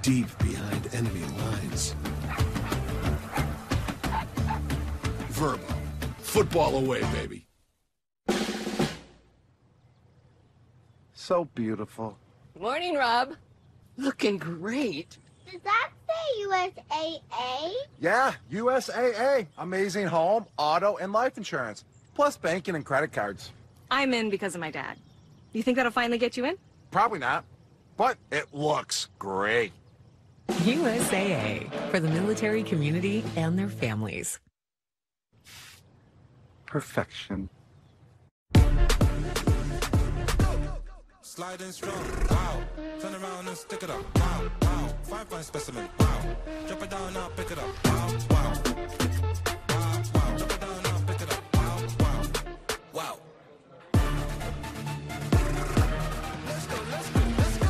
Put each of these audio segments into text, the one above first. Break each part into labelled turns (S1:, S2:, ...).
S1: deep behind enemy lines. Verbo. Football away, baby.
S2: So beautiful.
S3: Morning, Rob. Looking great.
S4: Does that say USAA?
S2: Yeah, USAA. Amazing home, auto, and life insurance. Plus banking and credit cards.
S5: I'm in because of my dad. You think that'll finally get you in?
S2: Probably not, but it looks great.
S6: USAA, for the military community and their families.
S2: Perfection.
S7: Slide in strong, wow. Turn around and stick it up, wow, wow. Fine specimen, wow. Drop it down now, pick it up, wow, wow. Wow, wow. Drop it down now, pick it up, wow, wow. Wow. Let's go, let's go, let's go.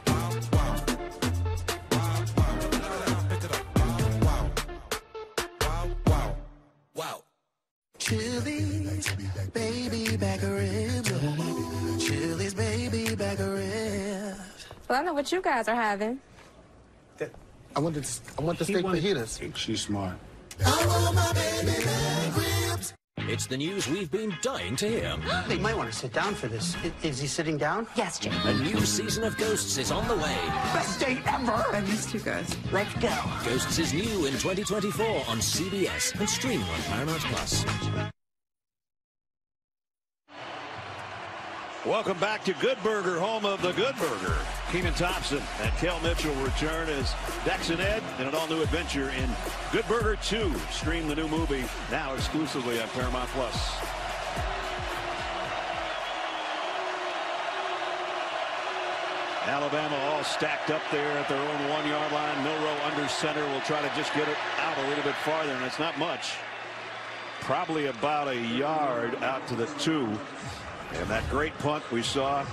S7: Wow, wow. Wow, wow. Drop it down now, pick it up, wow, wow. Wow, wow. Wow.
S8: Chili's baby back of ribs. Chili's baby back of ribs.
S5: Well, I know what you guys are having.
S2: I want the steak fajitas.
S1: She's smart.
S8: I want my baby back ribs.
S9: It's the news we've been dying to hear.
S10: They might want to sit down for this. Is he sitting down?
S5: Yes, Jim.
S9: A new season of Ghosts is on the way.
S10: Best date ever!
S5: I missed you guys.
S10: Let's go.
S9: Ghosts is new in 2024 on CBS and streaming on Paramount Plus.
S11: Welcome back to Good Burger, home of the Good Burger. Keenan Thompson and Kel Mitchell return as Dex and Ed in an all-new adventure in Good Burger 2. Stream the new movie now exclusively on Paramount Plus. Alabama all stacked up there at their own 1-yard line. Milroe under center will try to just get it out a little bit farther, and it's not much. Probably about a yard out to the 2. And that great punt we saw,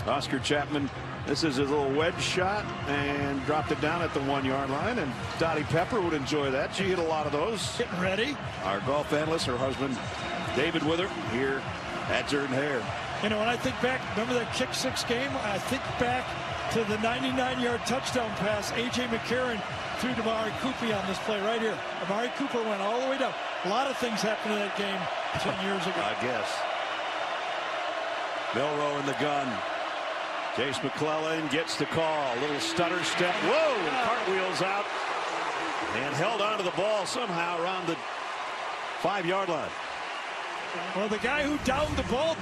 S11: Oscar Chapman, this is his little wedge shot and dropped it down at the 1-yard line. And Dottie Pepper would enjoy that. She hit a lot of those.
S12: Getting ready.
S11: Our golf analyst, her husband, David with her here at Jordan Hare.
S12: You know, when I think back, remember that kick six game? I think back to the 99-yard touchdown pass A.J. McCarron threw to Amari Cooper on this play right here. Amari Cooper went all the way down. A lot of things happened in that game 10 years ago.
S11: I guess. Milroe in the gun. Chase McClellan gets the call. A little stutter step. Whoa! And cartwheels out. And held onto the ball somehow around the 5-yard line.
S12: Well, the guy who downed the ball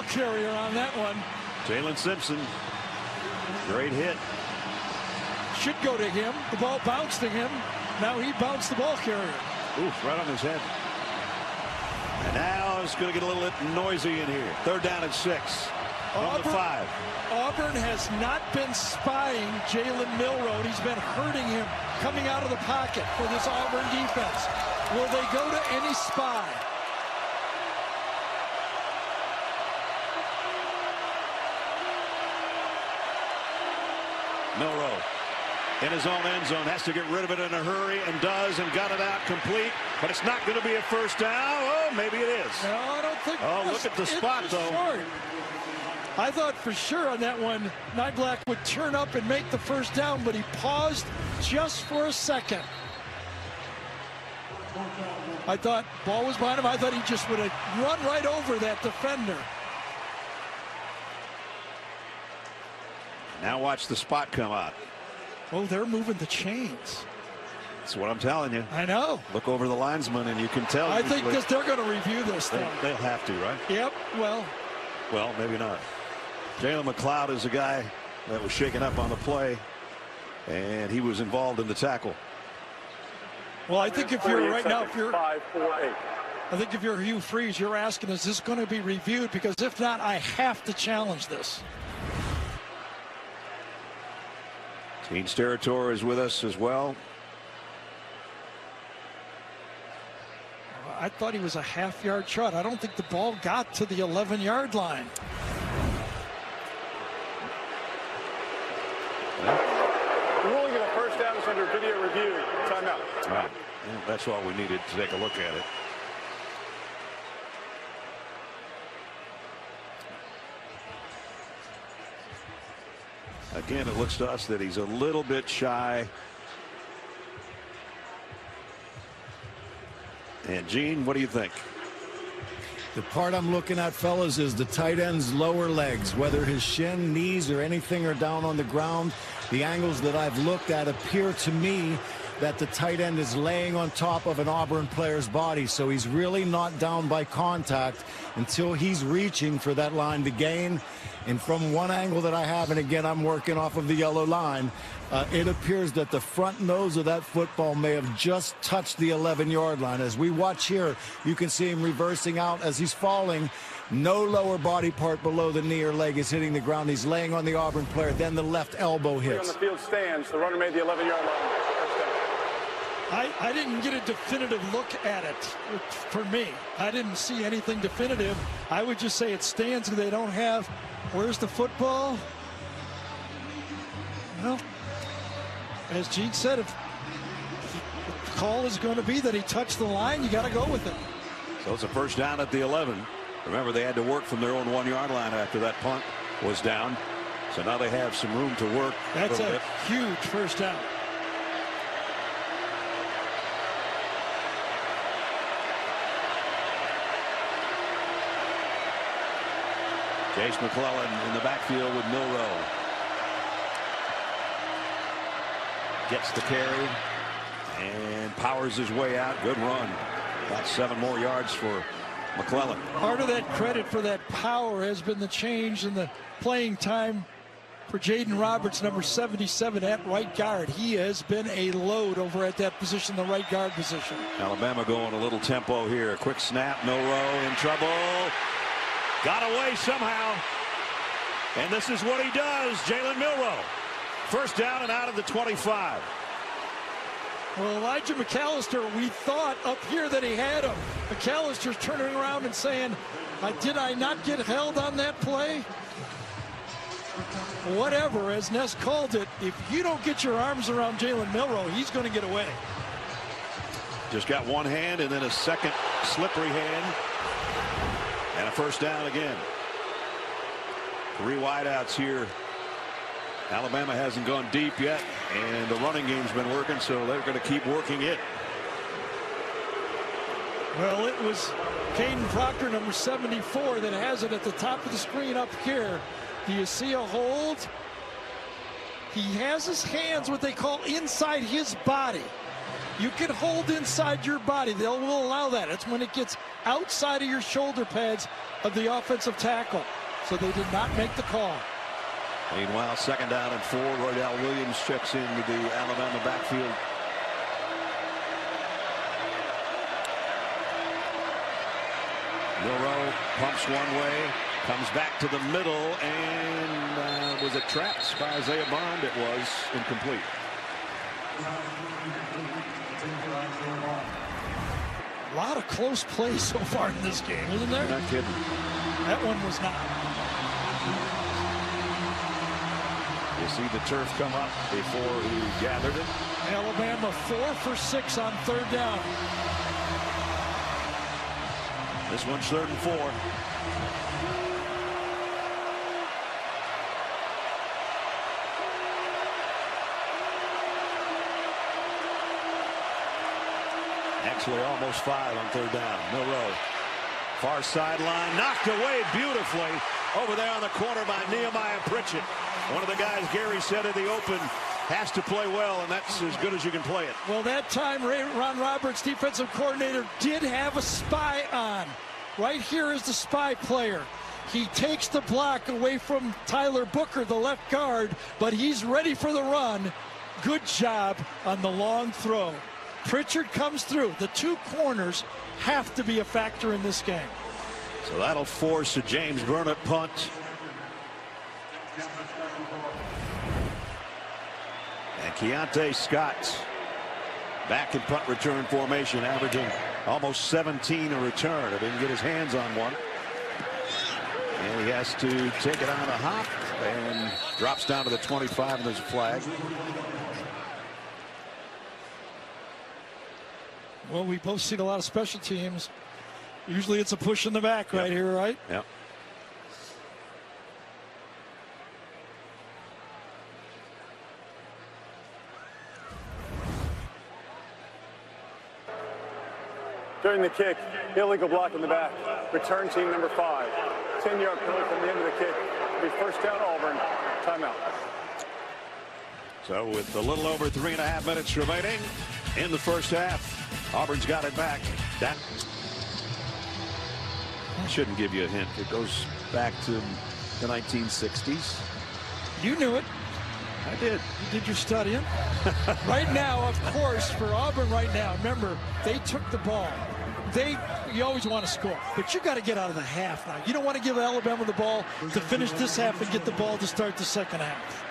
S12: carrier on that one.
S11: Jalen Simpson. Great hit.
S12: Should go to him. The ball bounced to him. Now he bounced the ball carrier.
S11: Oof, right on his head. And now it's going to get a little bit noisy in here. 3rd down and 6. From the 5.
S12: Auburn has not been spying Jalen Milroe. He's been hurting him coming out of the pocket for this Auburn defense. Will they go to any spy?
S11: Milroe in his own end zone, has to get rid of it in a hurry, and does, and got it out complete, but it's not going to be a first down. Oh, maybe it is.
S12: No, I don't think.
S11: Oh, look at the spot, though.
S12: Short. I thought for sure on that one, Nyblack would turn up and make the first down, but he paused just for a second. I thought ball was behind him. I thought he just would have run right over that defender.
S11: Now watch the spot come out.
S12: Oh, they're moving the chains.
S11: That's what I'm telling you.
S12: I know.
S11: Look over the linesman, and you can tell.
S12: I think they're going to review this thing.
S11: They'll have to, right?
S12: Yep. Well,
S11: maybe not. Jalen McLeod is a guy that was shaken up on the play, and he was involved in the tackle.
S12: Well, I think if you're right now, if you're 5-4-8. I think if you're Hugh Freeze, you're asking, is this going to be reviewed? Because if not, I have to challenge this.
S11: Gene Steratore is with us as well.
S12: I thought he was a half-yard shot. I don't think the ball got to the 11-yard line.
S13: The ruling of the first down is under video review. Timeout.
S11: Right. Yeah, that's all we needed to take a look at it. Again, it looks to us that he's a little bit shy. And Gene, what do you think?
S14: The part I'm looking at, fellas, is the tight end's lower legs, whether his shin, knees, or anything are down on the ground. The angles that I've looked at appear to me that the tight end is laying on top of an Auburn player's body, so he's really not down by contact until he's reaching for that line to gain. And from one angle that I have, and again, I'm working off of the yellow line, it appears that the front nose of that football may have just touched the 11-yard line. As we watch here, you can see him reversing out as he's falling. No lower body part below the knee or leg is hitting the ground. He's laying on the Auburn player. Then the left elbow hits.
S13: On the field stands. The runner made the 11-yard line.
S12: I didn't get a definitive look at it for me. I didn't see anything definitive. I would just say it stands because they don't have. Where's the football? Well, as Gene said, if the call is going to be that he touched the line, you got to go with it.
S11: So it's a first down at the 11. Remember, they had to work from their own 1-yard line after that punt was down. So now they have some room to work.
S12: That's a huge first down.
S11: Chase McClellan in the backfield with Milroe. Gets the carry and powers his way out. Good run. About 7 more yards for McClellan.
S12: Part of that credit for that power has been the change in the playing time for Jaden Roberts, number 77 at right guard. He has been a load over at that position, the right guard position.
S11: Alabama going a little tempo here. Quick snap. Milroe in trouble. Got away somehow. And this is what he does. Jalen Milroe. First down and out of the 25.
S12: Well, Elijah McAllister, we thought up here that he had him. McAllister's turning around and saying, did I not get held on that play? Whatever, as Ness called it, if you don't get your arms around Jalen Milroe, he's going to get away.
S11: Just got one hand and then a second slippery hand. And a first down again. 3 wideouts here. Alabama hasn't gone deep yet, and the running game's been working, so they're going to keep working it.
S12: Well, it was Caden Proctor, number 74, that has it at the top of the screen up here. Do you see a hold? He has his hands what they call inside his body. You can hold inside your body. They will allow that. It's when it gets outside of your shoulder pads of the offensive tackle. So they did not make the call.
S11: Meanwhile, second down and 4. Roydell Williams checks in with the Alabama backfield. Milroe pumps one way, comes back to the middle, and was it trapped by Isaiah Bond? It was incomplete.
S12: A lot of close plays so far in this game, isn't there?
S11: You're not kidding.
S12: That one was not.
S11: You see the turf come up before he gathered it.
S12: Alabama 4 for 6 on 3rd down.
S11: This one's 3rd and 4. Actually almost 5 on 3rd down. Milroe. Far sideline, knocked away beautifully over there on the corner by Nehemiah Pritchett. One of the guys Gary said in the open has to play well, and that's as good as you can play it.
S12: Well, that time Ron Roberts, defensive coordinator, did have a spy on. Right here is the spy player. He takes the block away from Tyler Booker, the left guard, but he's ready for the run. Good job on the long throw. Pritchard comes through. The 2 corners have to be a factor in this game.
S11: So that'll force a James Burnett punt. And Keontae Scott back in punt return formation, averaging almost 17 a return. If he can get his hands on one. And he has to take it on a hop and drops down to the 25, and there's a flag.
S12: Well, we both seen a lot of special teams. Usually it's a push in the back right here, right?
S11: Yep.
S13: During the kick, illegal block in the back. Return team number 5. 10-yard penalty from the end of the kick. It'll be first down Auburn. Timeout.
S11: So with a little over 3.5 minutes remaining in the first half, Auburn's got it back. That shouldn't give you a hint. It goes back to the 1960s.
S12: You knew it.
S11: I did.
S12: You did your studying. Right now, of course, for Auburn right now, remember, they took the ball. You always want to score, but you got to get out of the half now. You don't want to give Alabama the ball to finish this half and get the ball to start the second half.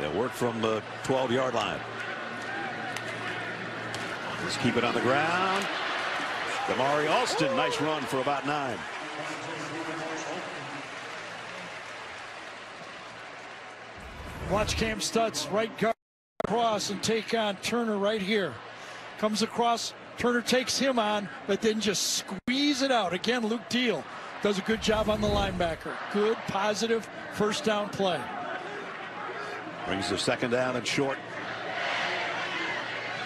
S11: They work from the 12-yard line. Let's keep it on the ground. Damari Alston, nice run for about 9.
S12: Watch Cam Stutz right guard across and take on Turner right here. Comes across. Turner takes him on, but then just squeeze it out. Again, Luke Deal does a good job on the linebacker. Good, positive first down play.
S11: Brings the second down and short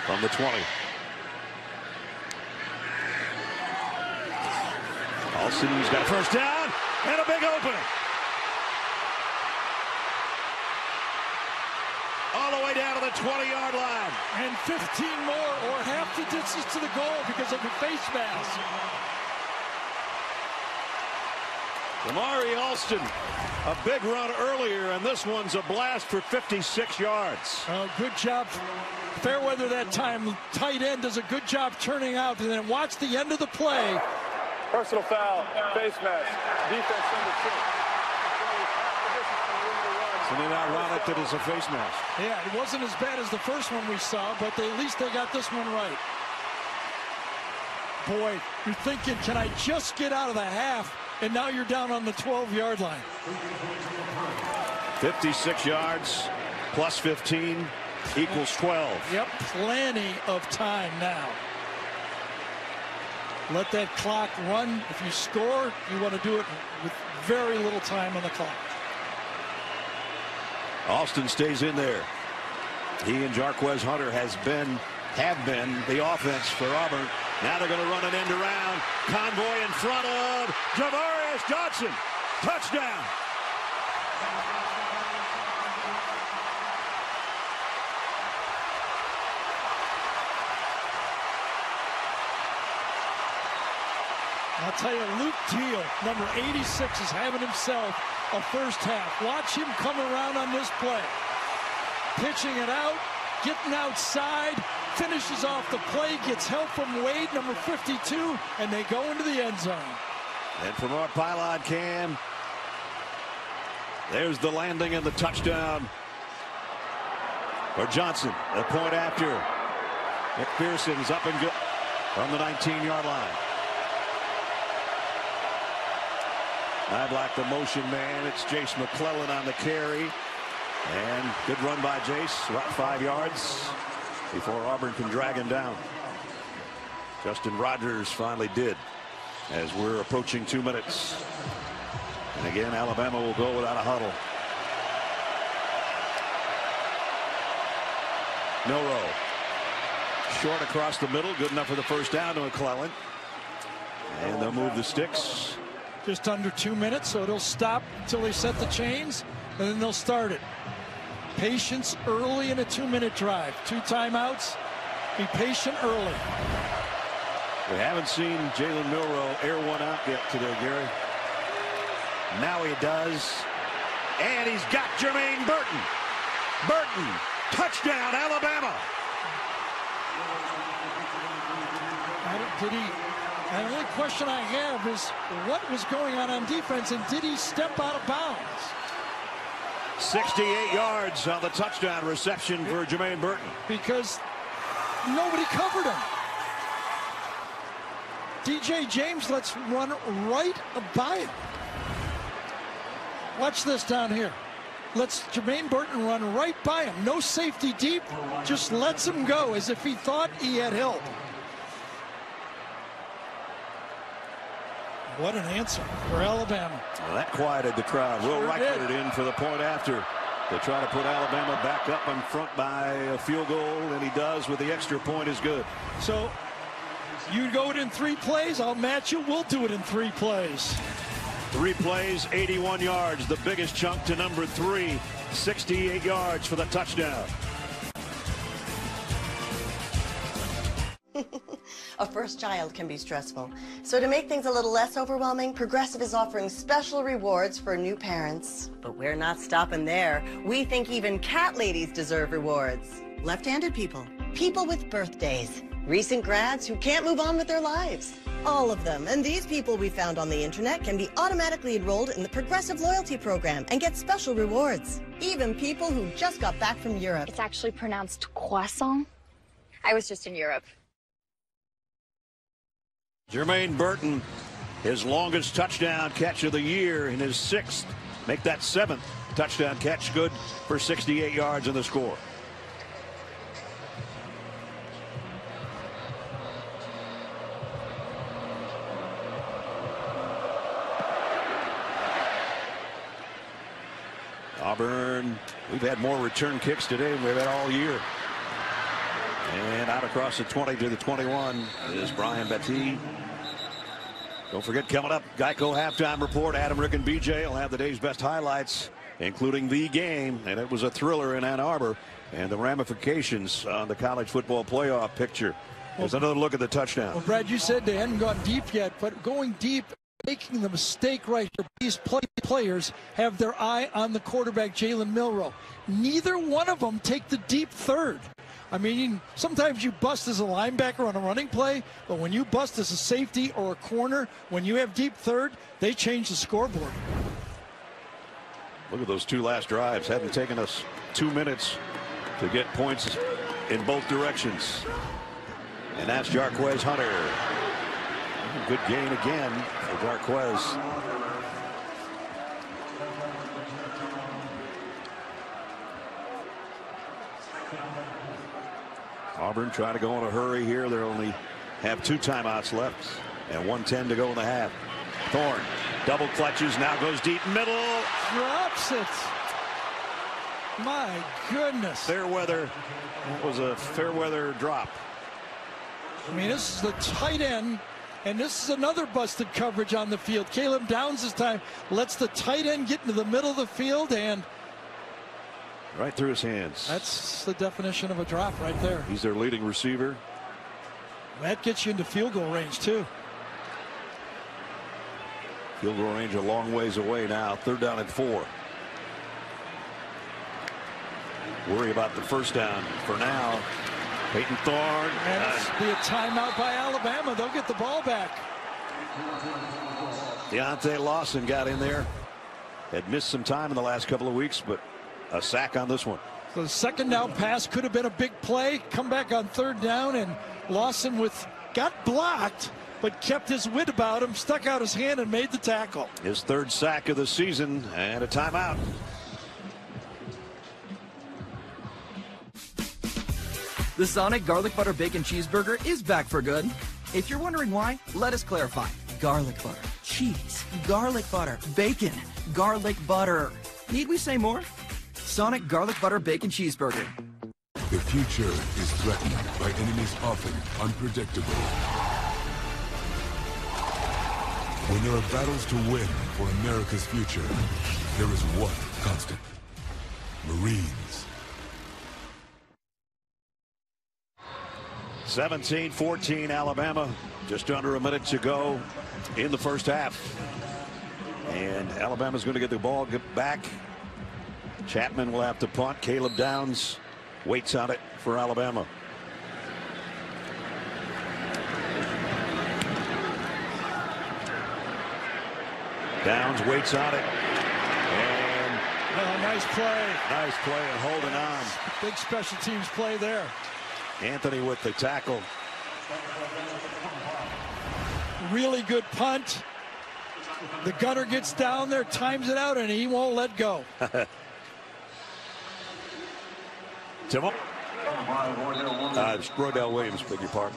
S11: from the 20. Alston's got a first down and a big opening. All the way down to the 20-yard line.
S12: And 15 more, or half the distance to the goal because of the face mask.
S11: Damari Alston, a big run earlier, and this one's a blast for 56 yards.
S12: Oh, good job. Fairweather that time. Tight end does a good job turning out, and then watch the end of the play.
S13: Personal foul, face mask, defense number 2.
S11: So they now run it that is a face mask.
S12: Yeah, it wasn't as bad as the first one we saw, but at least they got this one right. Boy, you're thinking, can I just get out of the half? And now you're down on the 12-yard line.
S11: 56 yards plus 15 equals 12.
S12: Yep, plenty of time now. Let that clock run. If you score, you want to do it with very little time on the clock.
S11: Alston stays in there. He and Jarquez Hunter have been the offense for Auburn. Now they're going to run an end around. Convoy in front of Javarius Johnson. Touchdown.
S12: I'll tell you, Luke Deal, number 86, is having himself a first half. Watch him come around on this play. Pitching it out, getting outside, finishes off the play, gets help from Wade, number 52, and they go into the end zone.
S11: And from our pylon cam, there's the landing and the touchdown for Johnson. A point after. McPherson's up and good from the 19-yard line. I'd like the motion man. It's Jace McClellan on the carry. And good run by Jace. About 5 yards before Auburn can drag him down. Justin Rogers finally did as we're approaching 2 minutes. And again, Alabama will go without a huddle. Milroe. Short across the middle. Good enough for the first down to McClellan. And they'll move the sticks.
S12: Just under 2 minutes, so it'll stop until they set the chains, and then they'll start it. Patience early in a 2-minute drive. 2 timeouts. Be patient early.
S11: We haven't seen Jalen Milroe air one out yet today, Gary. Now he does. And he's got Jermaine Burton. Burton, touchdown, Alabama.
S12: The only question I have is what was going on defense, and did he step out of bounds?
S11: 68 yards on the touchdown reception for Jermaine Burton.
S12: Because nobody covered him. DJ James lets run right by him. Watch this down here. Lets Jermaine Burton run right by him. No safety deep. Just lets him go as if he thought he had help. What an answer for Alabama.
S11: Well, that quieted the crowd. Will Reichert it in for the point after to try to put Alabama back up in front by a field goal, and he does with the extra point is good.
S12: So You go it in 3 plays, I'll match you. We'll do it in 3 plays.
S11: 3 plays, 81 yards. The biggest chunk to number 3, 68 yards for the touchdown.
S15: A first child can be stressful. So to make things a little less overwhelming, Progressive is offering special rewards for new parents. But we're not stopping there. We think even cat ladies deserve rewards. Left-handed people, people with birthdays, recent grads who can't move on with their lives. All of them. And these people we found on the internet can be automatically enrolled in the Progressive Loyalty Program and get special rewards. Even people who just got back from Europe.
S16: It's actually pronounced croissant. I was just in Europe.
S11: Jermaine Burton, his longest touchdown catch of the year in his 6th. Make that 7th touchdown catch, good for 68 yards in the score. Auburn, we've had more return kicks today than we've had all year. And out across the 20 to the 21 is Brian Batty. Don't forget, coming up, Geico halftime report. Adam, Rick, and BJ will have the day's best highlights, including the game. And it was a thriller in Ann Arbor. And the ramifications on the college football playoff picture. There's another look at the touchdown.
S12: Well, Brad, you said they hadn't gone deep yet, but going deep, making the mistake right here. These players have their eye on the quarterback, Jalen Milroe. Neither one of them take the deep third. I mean, sometimes you bust as a linebacker on a running play, but when you bust as a safety or a corner, when you have deep third, they change the scoreboard.
S11: Look at those 2 last drives. Hadn't taken us 2 minutes to get points in both directions. And that's Jarquez Hunter. Good gain again for Jarquez. Auburn trying to go in a hurry here. They only have 2 timeouts left and 1:10 to go in the half. Thorne double clutches, now goes deep middle.
S12: Drops it. My goodness.
S11: Fairweather. That was a Fairweather drop.
S12: I mean, this is the tight end, and this is another busted coverage on the field. Caleb Downs this time lets the tight end get into the middle of the field and
S11: right through his hands.
S12: That's the definition of a drop right there.
S11: He's their leading receiver.
S12: That gets you into field goal range too.
S11: Field goal range a long ways away now. 3rd down and 4. Worry about the first down for now. Peyton Thorne.
S12: And it'll be a timeout by Alabama. They'll get the ball back.
S11: Deontay Lawson got in there. Had missed some time in the last couple of weeks, but a sack on this one.
S12: So the 2nd down pass could have been a big play. Come back on 3rd down, and Lawson got blocked, but kept his wit about him, stuck out his hand, and made the tackle.
S11: His 3rd sack of the season, and a timeout.
S17: The Sonic Garlic Butter Bacon Cheeseburger is back for good. If you're wondering why, let us clarify. Garlic butter, cheese, garlic butter, bacon, garlic butter. Need we say more? Sonic Garlic Butter Bacon Cheeseburger.
S18: The future is threatened by enemies often unpredictable. When there are battles to win for America's future, there is one constant: Marines.
S11: 17-14 Alabama. Just under a minute to go in the first half. And Alabama's going to get the ball back. Chapman will have to punt. Caleb Downs waits on it for Alabama. Downs waits on it. And
S12: nice play.
S11: Nice play and holding on.
S12: Big special teams play there.
S11: Anthony with the tackle.
S12: Really good punt. The gunner gets down there, times it out, and he won't let go.
S11: Timo. Rodell Williams, beg your pardon.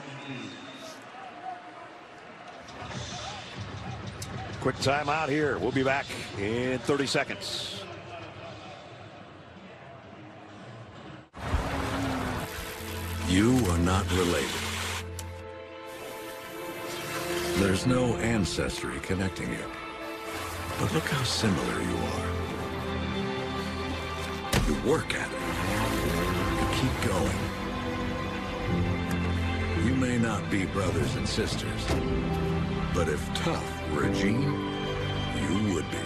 S11: Quick timeout here. We'll be back in 30 seconds.
S18: You are not related,
S1: There's no ancestry connecting you. But look how similar you are. You work at it. You keep going. You may not be brothers and sisters, but if tough were a gene, you would be.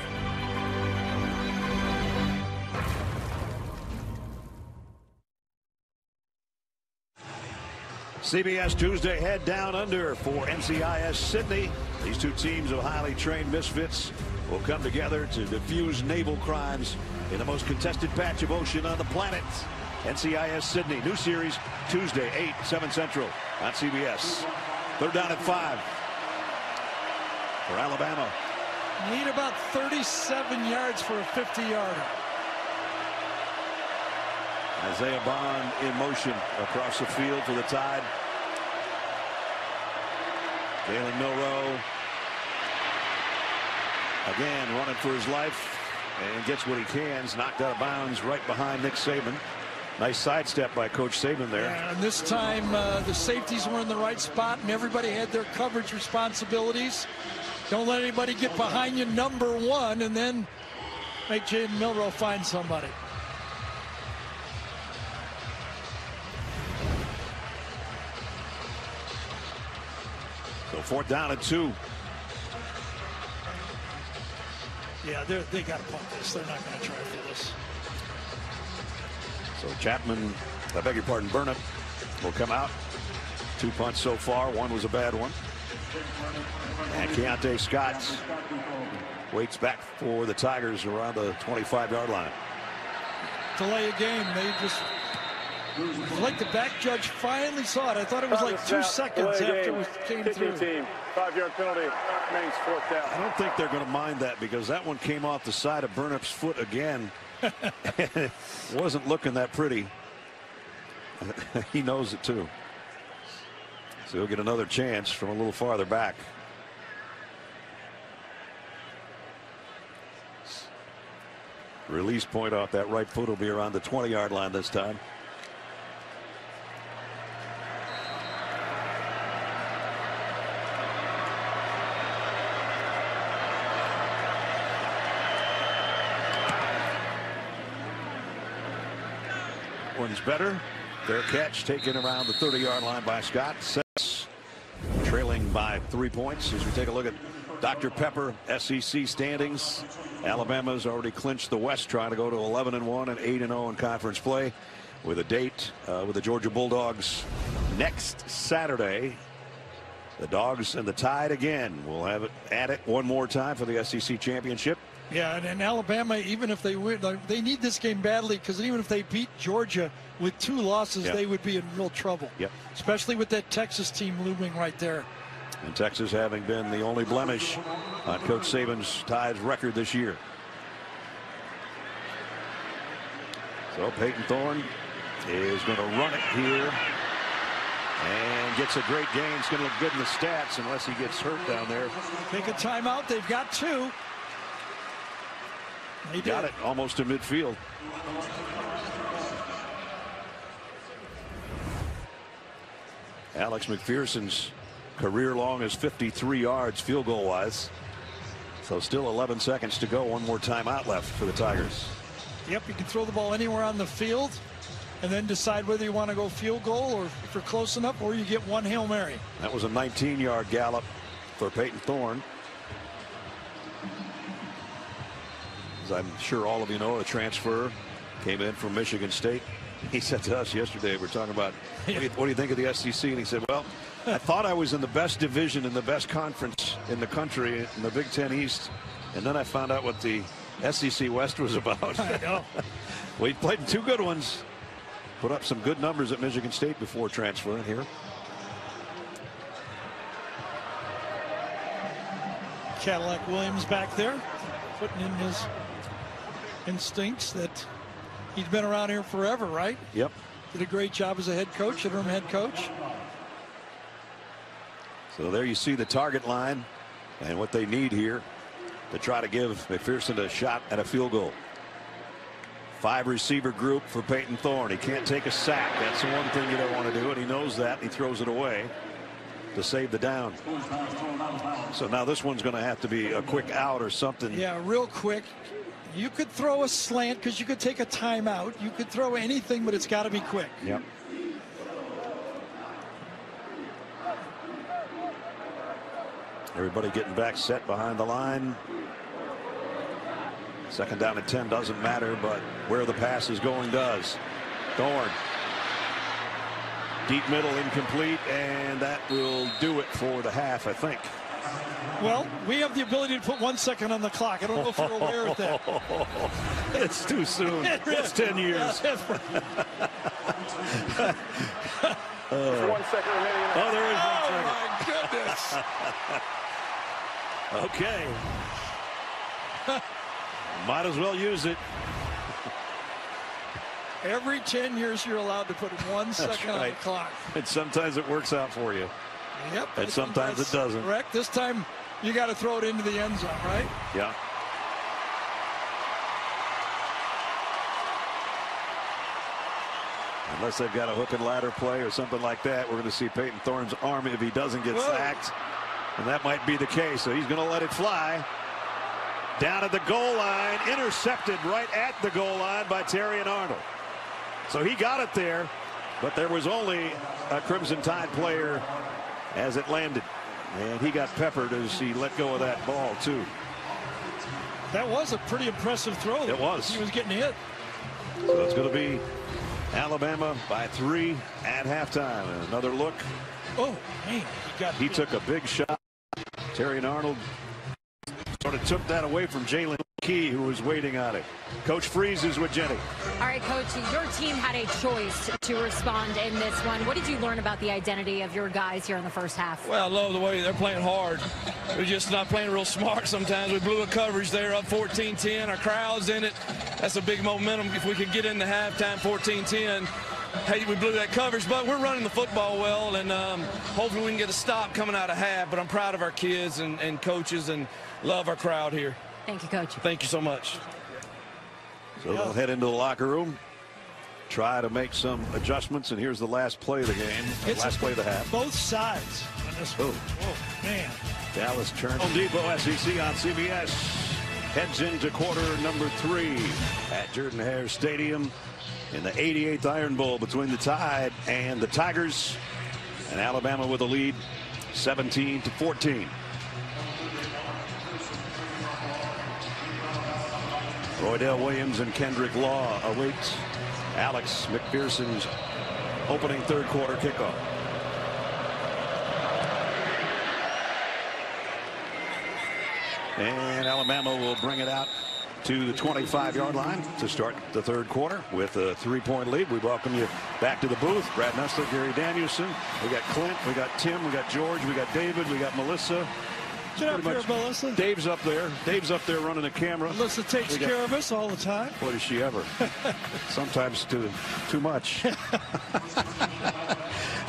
S11: CBS Tuesday, head down under for NCAAF Sydney. These two teams of highly trained misfits will come together to defuse naval crimes in the most contested patch of ocean on the planet. NCAAF Sydney, new series Tuesday, 8/7 Central on CBS. Third down at 5 for Alabama.
S12: Need about 37 yards for a 50-yarder.
S11: Isaiah Bond in motion across the field for the Tide. Jalen Milroe again running for his life and gets what he can. He's knocked out of bounds right behind Nick Saban. Nice sidestep by Coach Saban there.
S12: Yeah, and this time the safeties were in the right spot and everybody had their coverage responsibilities. Don't let anybody get behind you, number one, and then make Jalen Milroe find somebody.
S11: So 4th down and 2.
S12: Yeah, they got to punt this. They're not going to try for this.
S11: So Chapman, I beg your pardon, Burnett will come out. 2 punts so far. 1 was a bad one. And Keontae Scott waits back for the Tigers around the 25-yard line.
S12: Delay a game. They just, like the back judge finally saw it. I thought it was like 2 seconds after it came through.
S13: Team, 5-yard penalty, remains 4th down.
S11: I don't think they're going to mind that because that one came off the side of Burnett's foot again. It wasn't looking that pretty. He knows it too. So he'll get another chance from a little farther back. Release point off that right foot will be around the 20-yard line this time. One's better. Their catch taken around the 30-yard line by Scott. Sets trailing by 3 points. As we take a look at Dr. Pepper SEC standings, Alabama's already clinched the West, trying to go to 11-1 and 8-0 in conference play, with a date with the Georgia Bulldogs next Saturday. The Dogs and the Tide again. We'll have it at it one more time for the SEC championship.
S12: Yeah, and Alabama, even if they win, they need this game badly, because even if they beat Georgia with 2 losses, they would be in real trouble.
S11: Yep.
S12: Especially with that Texas team looming right there.
S11: And Texas having been the only blemish on Coach Saban's Tide's record this year. So Peyton Thorne is going to run it here and gets a great gain. It's going to look good in the stats unless he gets hurt down there.
S12: Take a timeout. They've got 2. They
S11: got it almost to midfield. Alex McPherson's career long is 53 yards field goal wise. So still 11 seconds to go. One more timeout left for the Tigers.
S12: Yep, you can throw the ball anywhere on the field and then decide whether you want to go field goal or if you're close enough, or you get one Hail Mary.
S11: That was a 19-yard gallop for Peyton Thorne. As I'm sure all of you know, a transfer came in from Michigan State. He said to us yesterday, we're talking about, what do you think of the SEC? And he said, well, I thought I was in the best division in the best conference in the country, in the Big Ten East. And then I found out what the SEC West was about.
S12: I know.
S11: We played 2 good ones. Put up some good numbers at Michigan State before transferring here.
S12: Cadillac Williams back there, putting in his instincts that he's been around here forever, right?
S11: Yep.
S12: Did a great job as a head coach, interim head coach.
S11: So there you see the target line and what they need here to try to give McPherson a shot at a field goal. 5 receiver group for Peyton Thorne. He can't take a sack. That's the one thing you don't want to do, and he knows that. He throws it away. to save the down. So now this one's going to have to be a quick out or something.
S12: Yeah, real quick. You could throw a slant because you could take a timeout. You could throw anything, but it's got to be quick.
S11: Yep. Everybody getting back set behind the line. Second down and 10 doesn't matter, but where the pass is going does. Thorne. Deep middle, incomplete, and that will do it for the half, I think.
S12: Well, we have the ability to put 1 second on the clock. I don't know if you're aware of that.
S11: It's too soon. It's 10 years.
S13: There's 1 second remaining.
S11: Oh, there is 1 second.
S12: My goodness.
S11: Okay. Might as well use it.
S12: Every 10 years you're allowed to put 1 second on the clock.
S11: And sometimes it works out for you.
S12: Yep.
S11: And sometimes it doesn't.
S12: Correct. This time you got to throw it into the end zone, right?
S11: Yeah. Unless they've got a hook and ladder play or something like that, we're going to see Peyton Thorne's arm if he doesn't get sacked. And that might be the case. So he's going to let it fly. Down at the goal line, intercepted right at the goal line by Terry and Arnold. So he got it there, but there was only a Crimson Tide player as it landed. And he got peppered as he let go of that ball, too.
S12: That was a pretty impressive throw.
S11: It was.
S12: He was getting hit.
S11: So it's going to be Alabama by 3 at halftime. And another look.
S12: Oh, man.
S11: He took a big shot. Terry and Arnold sort of took that away from Jalen Key, who was waiting on it. Coach Freeze is with Jenny.
S19: All right, Coach, your team had a choice to respond in this one. What did you learn about the identity of your guys here in the first half?
S20: Well, I love the way they're playing hard. We're just not playing real smart sometimes. We blew a coverage there, up 14-10. Our crowd's in it. That's a big momentum. If we could get into halftime 14-10, hey, we blew that coverage, but we're running the football well, and hopefully we can get a stop coming out of half. But I'm proud of our kids and coaches and love our crowd here.
S19: Thank you, Coach.
S20: Thank you so much.
S11: So they'll head into the locker room, try to make some adjustments, and here's the last play of the game. Last play of the half.
S12: Both sides.
S11: Oh,
S12: man.
S11: Dallas turns. Home Depot SEC on CBS heads into quarter number 3 at Jordan-Hare Stadium in the 88th Iron Bowl between the Tide and the Tigers, and Alabama with a lead 17-14. Roydell Williams and Kendrick Law await Alex McPherson's opening third quarter kickoff. And Alabama will bring it out to the 25-yard line to start the third quarter with a 3-point lead. We welcome you back to the booth. Brad Nessler, Gary Danielson. We got Clint, we got Tim, we got George, we got David, we got Melissa.
S12: Get up here, Melissa.
S11: Dave's up there. Dave's up there running the camera.
S12: Melissa takes care of us all the time.
S11: Boy, does she ever. Sometimes too much.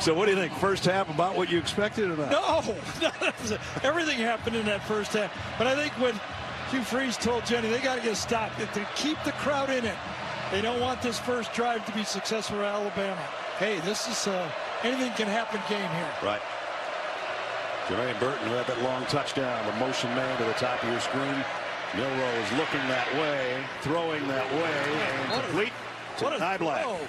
S11: So what do you think? First half about what you expected or not?
S12: No. Everything happened in that first half. But I think when Hugh Freeze told Jenny they got to get a stop, to keep the crowd in it. They don't want this first drive to be successful for Alabama. Hey, this is anything can happen game here.
S11: Right. Jermaine Burton, who had that long touchdown, the motion man to the top of your screen. Milroe is looking that way, throwing that way, and complete to Niblack.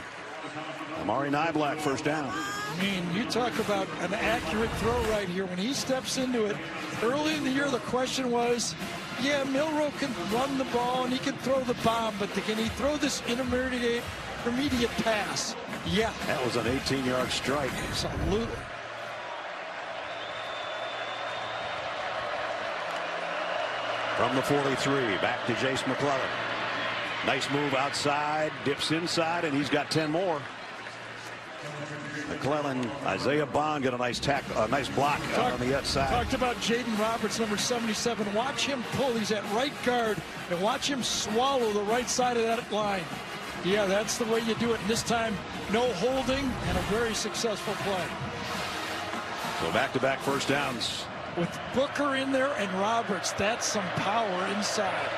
S11: Amari Niblack, first down.
S12: I mean, you talk about an accurate throw right here. When he steps into it, early in the year, the question was, yeah, Milroe can run the ball and he can throw the bomb, but can he throw this intermediate pass? Yeah.
S11: That was an 18-yard strike.
S12: Absolutely.
S11: From the 43, back to Jace McClellan. Nice move outside, dips inside, and he's got 10 more. McClellan, Isaiah Bond got a nice block on the outside.
S12: Talked about Jaden Roberts, number 77. Watch him pull. He's at right guard, and watch him swallow the right side of that line. Yeah, that's the way you do it. And this time, no holding and a very successful play.
S11: So back-to-back first downs.
S12: With Booker in there and Roberts, that's some power inside.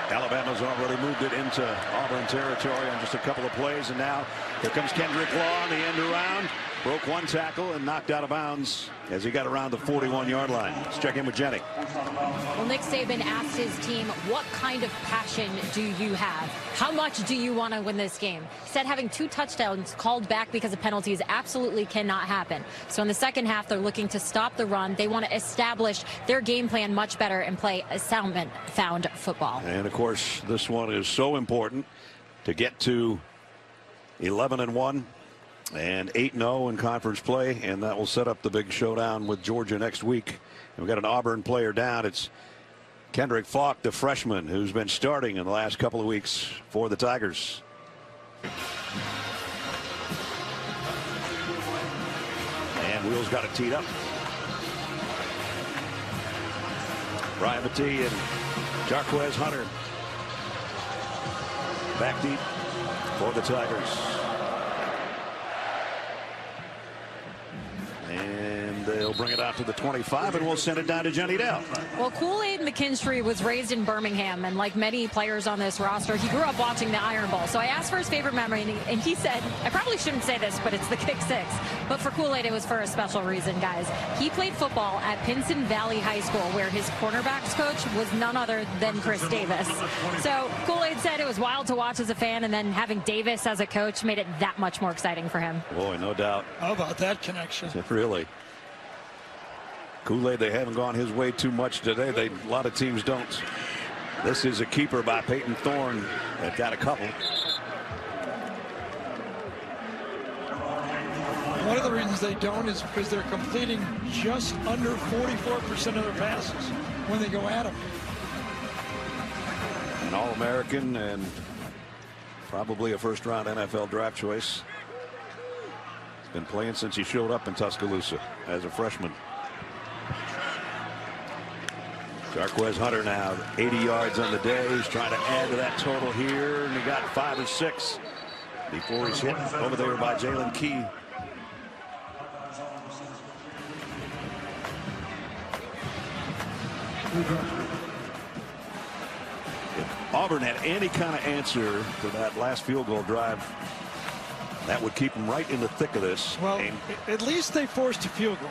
S11: Alabama's already moved it into Auburn territory on just a couple of plays, and now here comes Kendrick Law on the end around. broke one tackle and knocked out of bounds as he got around the 41-yard line. Let's check in with Jenny.
S19: Well, Nick Saban asked his team, what kind of passion do you have? How much do you want to win this game? He said having 2 touchdowns called back because of penalties absolutely cannot happen. So in the second half, they're looking to stop the run. They want to establish their game plan much better and play a sound football.
S11: And, of course, this one is so important to get to 11-1. And 8-0 in conference play, and that will set up the big showdown with Georgia next week. And we've got an Auburn player down. It's Kendrick Falk, the freshman, who's been starting in the last couple of weeks for the Tigers. And Wheels got it teed up. Ryan Matee and Jarquez Hunter back deep for the Tigers. And they'll bring it out to the 25, and we'll send it down to Jenny Dell.
S19: Well, Kool-Aid McKinstry was raised in Birmingham, and like many players on this roster, he grew up watching the Iron Bowl. So I asked for his favorite memory, and he said, I probably shouldn't say this, but it's the kick 6. But for Kool-Aid, it was for a special reason, guys. He played football at Pinson Valley High School, where his cornerbacks coach was none other than Chris Davis. So Kool-Aid said it was wild to watch as a fan, and then having Davis as a coach made it that much more exciting for him.
S11: Boy, no doubt.
S12: How about that connection?
S11: Really. Kool-Aid, they haven't gone his way too much today. A lot of teams don't. This is a keeper by Peyton Thorne. They've got a couple.
S12: One of the reasons they don't is because they're completing just under 44% of their passes when they go at them.
S11: An All-American and probably a first-round NFL draft choice. He's been playing since he showed up in Tuscaloosa as a freshman. Jarquez Hunter now 80 yards on the day. He's trying to add to that total here, and he got 5 or 6 before he's hit over there by Jalen Key. If Auburn had any kind of answer to that last field goal drive, that would keep them right in the thick of this.
S12: Well, at least they forced a field goal.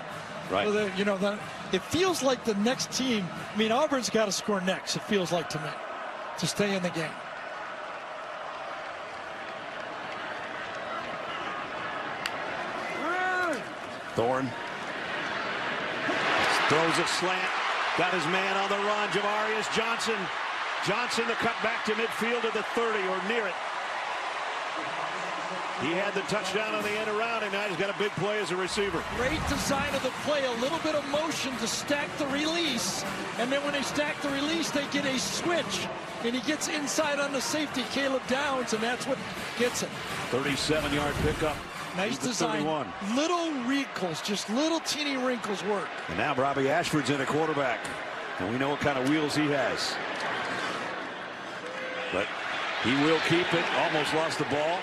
S11: Right.
S12: So you know, it feels like the next team, I mean, Auburn's got to score next, it feels like to me, to stay in the game.
S11: Thorne throws it slant. Got his man on the run. Jamarius Johnson. Johnson the cut back to midfield at the 30 or near it. He had the touchdown on the end around, and now he's got a big play as a receiver.
S12: Great design of the play, a little bit of motion to stack the release. And then when they stack the release, they get a switch. And he gets inside on the safety, Caleb Downs, and that's what gets him.
S11: 37-yard pickup.
S12: Nice design. 31. Little wrinkles, just little teeny wrinkles work.
S11: And now Robbie Ashford's in a quarterback. And we know what kind of wheels he has. But he will keep it. Almost lost the ball.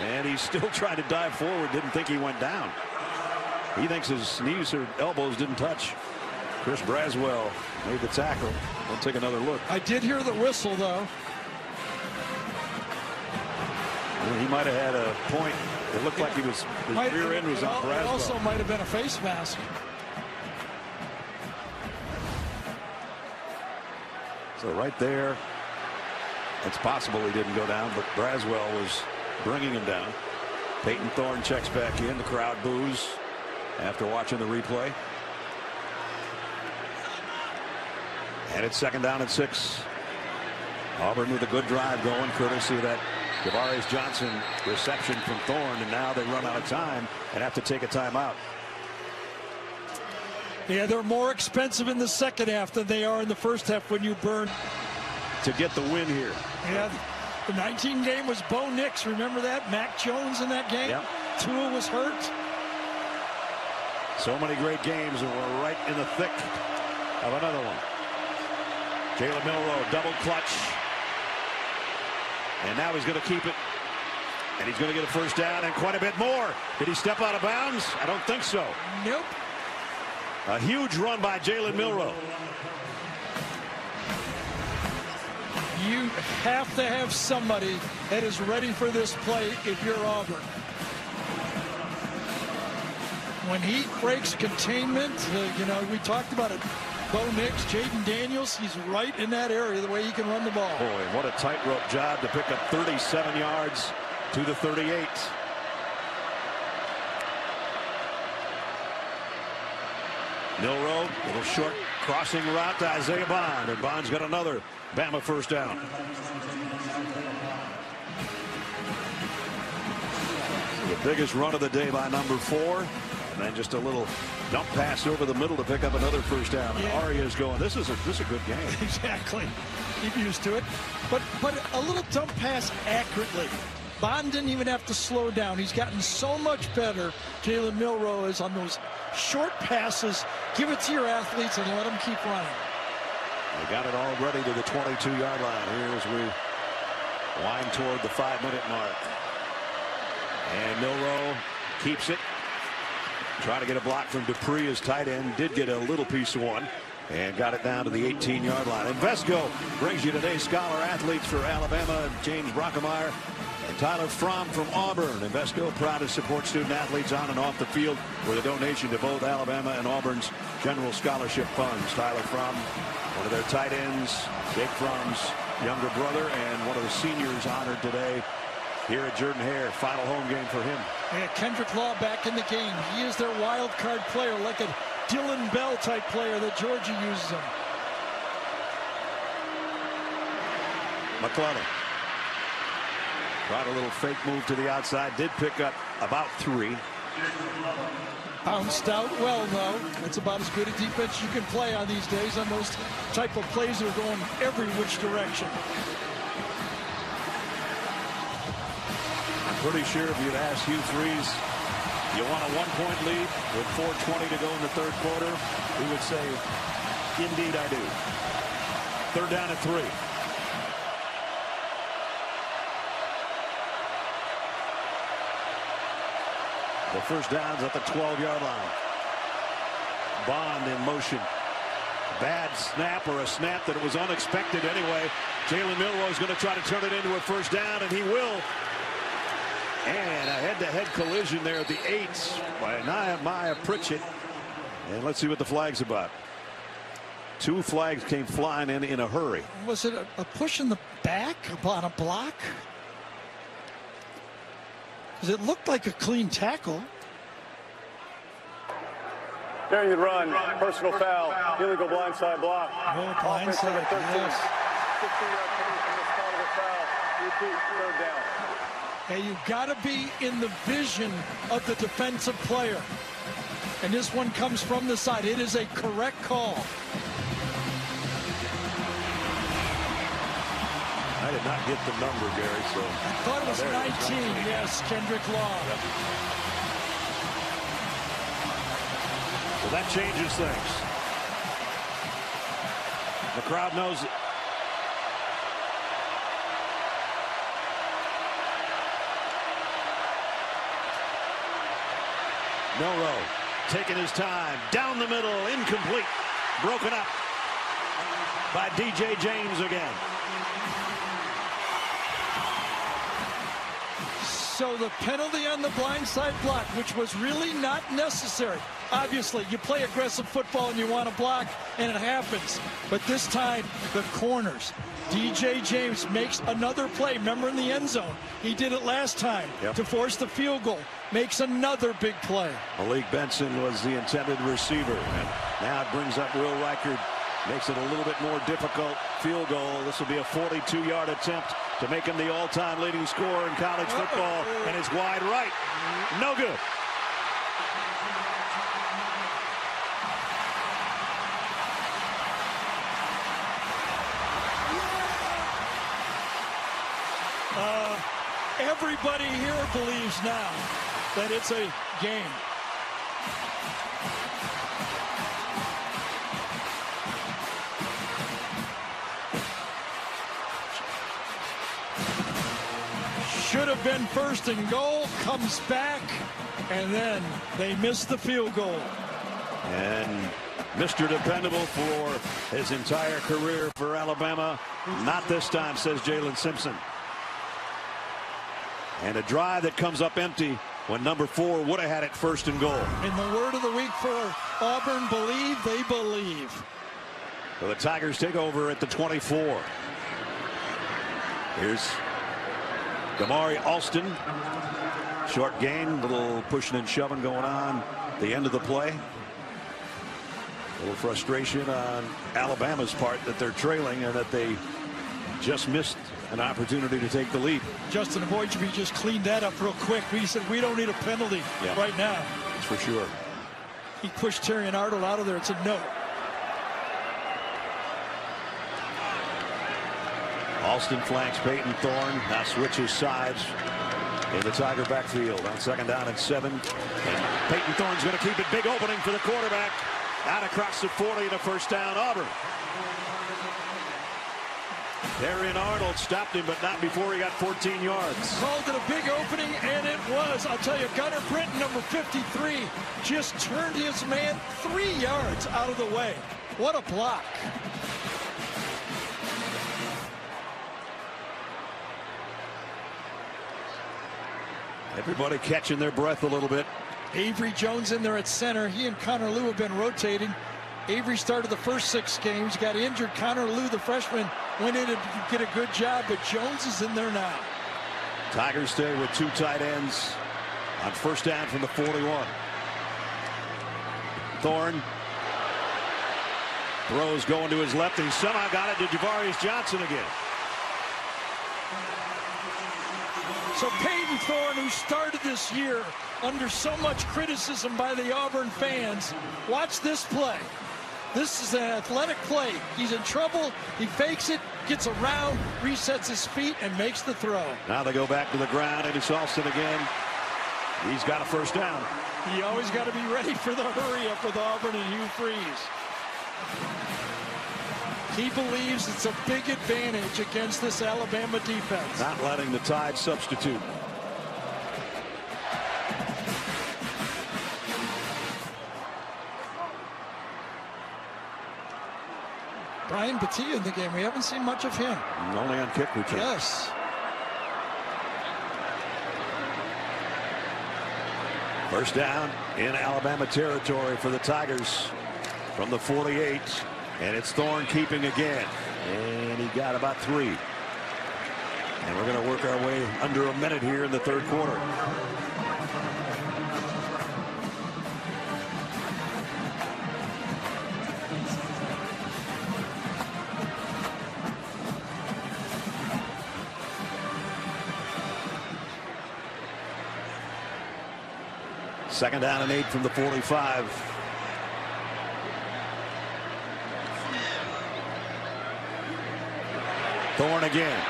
S11: And he's still trying to dive forward. Didn't think he went down. He thinks his knees or elbows didn't touch. Chris Braswell made the tackle. We'll take another look.
S12: I did hear the whistle, though.
S11: Well, he might have had a point. It looked like his rear end was on Braswell.
S12: It also might have been a face mask.
S11: So right there, it's possible he didn't go down, but Braswell was bringing him down. Peyton Thorne checks back in. The crowd boos after watching the replay. And it's 2nd down and 6. Auburn with a good drive going, courtesy of that Jamarius Johnson reception from Thorne, and now they run out of time and have to take a timeout.
S12: Yeah, they're more expensive in the second half than they are in the first half when you burn.
S11: To get the win here.
S12: Yeah. The 19 game was Bo Nix. Remember that? Mac Jones in that game?
S11: Yep.
S12: Tua was hurt.
S11: So many great games, and we're right in the thick of another one. Jalen Milroe, double clutch. And now he's going to keep it. And he's going to get a first down and quite a bit more. Did he step out of bounds? I don't think so.
S12: Nope.
S11: A huge run by Jalen Milroe.
S12: You have to have somebody that is ready for this play if you're Auburn. When he breaks containment, you know, we talked about it. Bo Nix, Jaden Daniels, he's right in that area the way he can run the ball.
S11: Boy, what a tightrope job to pick up 37 yards to the 38. Milroe, little short crossing route to Isaiah Bond, and Bond's got another Bama first down. The biggest run of the day by number 4, and then just a little dump pass over the middle to pick up another first down. And Aria's going, this is a good game.
S12: Exactly. Keep used to it. But a little dump pass accurately. Bond didn't even have to slow down. He's gotten so much better, Jalen Milroe, is on those short passes. Give it to your athletes and let them keep running.
S11: They got it all ready to the 22-yard line here as we wind toward the 5-minute mark. And Milroe keeps it. Trying to get a block from Dupree, his tight end. Did get a little piece of one and got it down to the 18-yard line. Invesco brings you today's Scholar Athletes for Alabama, James Brockemeyer and Tyler Fromm from Auburn. Invesco proud to support student athletes on and off the field with a donation to both Alabama and Auburn's general scholarship funds. Tyler Fromm, one of their tight ends, Jake Fromm's younger brother, and one of the seniors honored today here at Jordan-Hare. Final home game for him.
S12: Yeah, Kendrick Law back in the game. He is their wild card player, like a Dylan Bell type player that Georgia uses him.
S11: McClellan tried a little fake move to the outside. Did pick up about 3.
S12: Bounced out well, though. That's about as good a defense you can play on these days on those type of plays that are going every which direction.
S11: I'm pretty sure if you'd asked Hugh Freeze, you want a 1-point lead with 4:20 to go in the third quarter, he would say, indeed I do. Third down and 3. The first down's at the 12-yard line. Bond in motion. Bad snap, or a snap that was unexpected anyway. Jalen Milroe is going to try to turn it into a first down, and he will. And a head-to-head collision there at the 8 by Nehemiah Pritchett. And let's see what the flag's about. 2 flags came flying in a hurry.
S12: Was it a push in the back on a block? Because it looked like a clean tackle.
S13: During the run, personal foul, illegal blindside block.
S12: Oh, blindside, yes.
S13: 15-yard penalty from the start of the foul. Repeat, third down.
S12: Hey, you've got to be in the vision of the defensive player. And this one comes from the side. It is a correct call.
S11: I did not get the number, Gary. So
S12: I thought it was 19. Yes, Kendrick Law.
S11: Yep. Well, that changes things. The crowd knows it. Milroe taking his time down the middle, incomplete, broken up by DJ James again.
S12: So the penalty on the blindside block, which was really not necessary. Obviously, you play aggressive football and you want to block, and it happens. But this time, the corners. DJ James makes another play. Remember in the end zone, he did it last time to force the field goal. Makes another big play.
S11: Malik Benson was the intended receiver. And now it brings up Will Reichard. Makes it a little bit more difficult field goal. This will be a 42-yard attempt to make him the all-time leading scorer in college football. And it's wide right. No good.
S12: Everybody here believes now that it's a game. Should have been first and goal, comes back, and then they miss the field goal.
S11: And Mr. Dependable for his entire career for Alabama. Not this time, says Jalen Simpson. And a drive that comes up empty when number 4 would have had it first and goal.
S12: And the word of the week for Auburn, believe they believe.
S11: So the Tigers take over at the 24. Here's Damari Alston. Short gain, little pushing and shoving going on at the end of the play. A little frustration on Alabama's part that they're trailing and that they just missed an opportunity to take the lead.
S12: Justin Avoidjeby just cleaned that up real quick. We said we don't need a penalty right now.
S11: That's for sure.
S12: He pushed Terry and Arnold out of there. It's a no.
S11: Alston flanks Peyton Thorne. Now switches sides in the Tiger backfield on 2nd down and 7. And Peyton Thorne's going to keep it. Big opening for the quarterback. Out across the 40 to first down, Auburn. Darian Arnold stopped him, but not before he got 14 yards.
S12: Called it a big opening, and it was. I'll tell you, Gunnar Britton, number 53, just turned his man 3 yards out of the way. What a block.
S11: Everybody catching their breath a little bit.
S12: Avery Jones in there at center. He and Connor Lew have been rotating. Avery started the first 6 games, got injured. Connor Lew, the freshman, went in to get a good job, but Jones is in there now.
S11: Tigers stay with 2 tight ends on first down from the 41. Thorne throws going to his left. He somehow got it to Javarius Johnson again.
S12: So Peyton Thorne, who started this year under so much criticism by the Auburn fans, watch this play. This is an athletic play. He's in trouble. He fakes it, gets around, resets his feet, and makes the throw.
S11: Now they go back to the ground, and it's Alston again. He's got a first down.
S12: You always got to be ready for the hurry up with Auburn and Hugh Freeze. He believes it's a big advantage against this Alabama defense.
S11: Not letting the Tide substitute.
S12: Brian Batilla in the game. We haven't seen much of him.
S11: Only on kick return.
S12: Yes.
S11: First down in Alabama territory for the Tigers from the 48. And it's Thorne keeping again. And he got about 3. And we're going to work our way under a minute here in the 3rd quarter. Second down and 8 from the 45. Thorne again.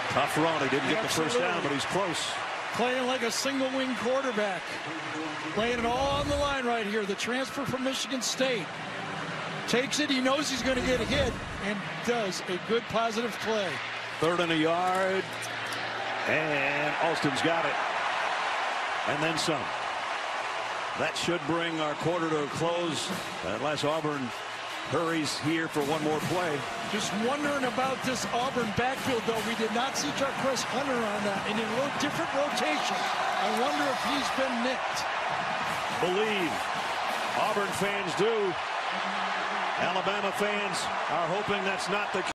S11: Tough run. He didn't get the first down, but he's close.
S12: Playing like a single wing quarterback. Laying it all on the line right here. The transfer from Michigan State. Takes it. He knows he's going to get hit and does a good positive play.
S11: 3rd and a yard. And Alston's got it. And then some. That should bring our quarter to a close unless Auburn hurries here for one more play.
S12: Just wondering about this Auburn backfield, though. We did not see Jarquez Hunter on that, and in a little different rotation. I wonder if he's been nicked.
S11: Believe. Auburn fans do. Alabama fans are hoping that's not the case.